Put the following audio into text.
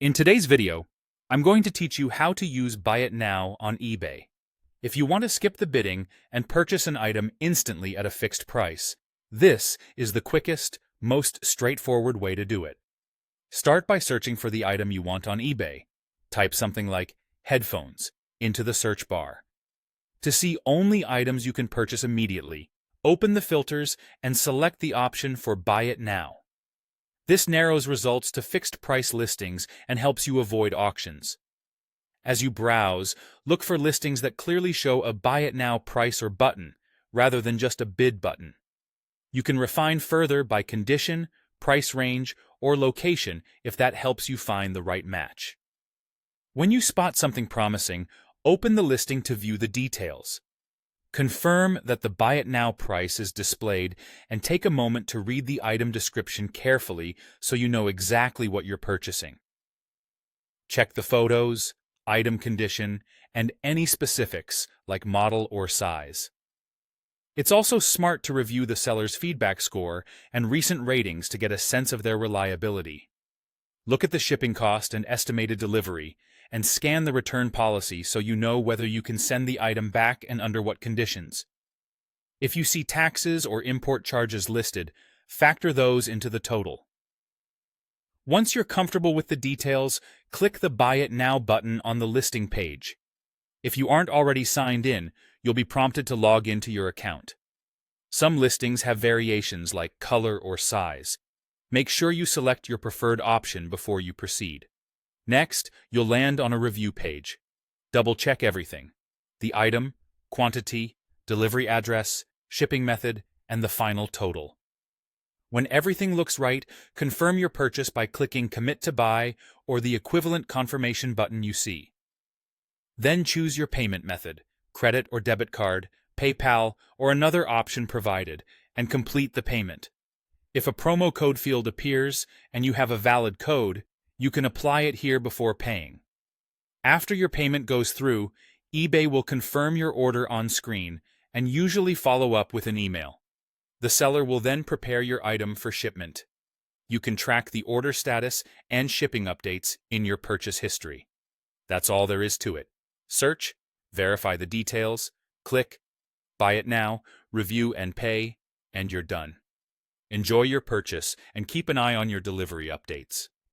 In today's video, I'm going to teach you how to use Buy It Now on eBay. If you want to skip the bidding and purchase an item instantly at a fixed price, this is the quickest, most straightforward way to do it. Start by searching for the item you want on eBay. Type something like headphones into the search bar. To see only items you can purchase immediately, open the filters and select the option for Buy It Now. This narrows results to fixed-price listings and helps you avoid auctions. As you browse, look for listings that clearly show a Buy It Now price or button, rather than just a bid button. You can refine further by condition, price range, or location if that helps you find the right match. When you spot something promising, open the listing to view the details. Confirm that the Buy It Now price is displayed and take a moment to read the item description carefully so you know exactly what you're purchasing. Check the photos, item condition, and any specifics like model or size. It's also smart to review the seller's feedback score and recent ratings to get a sense of their reliability. Look at the shipping cost and estimated delivery, and scan the return policy so you know whether you can send the item back and under what conditions. If you see taxes or import charges listed, factor those into the total. Once you're comfortable with the details, click the Buy It Now button on the listing page. If you aren't already signed in, you'll be prompted to log into your account. Some listings have variations like color or size. Make sure you select your preferred option before you proceed. Next, you'll land on a review page. Double-check everything: the item, quantity, delivery address, shipping method, and the final total. When everything looks right, confirm your purchase by clicking Commit to Buy or the equivalent confirmation button you see. Then choose your payment method: credit or debit card, PayPal, or another option provided, and complete the payment. If a promo code field appears and you have a valid code, you can apply it here before paying. After your payment goes through, eBay will confirm your order on screen and usually follow up with an email. The seller will then prepare your item for shipment. You can track the order status and shipping updates in your purchase history. That's all there is to it. Search, verify the details, click, Buy It Now, review and pay, and you're done. Enjoy your purchase and keep an eye on your delivery updates.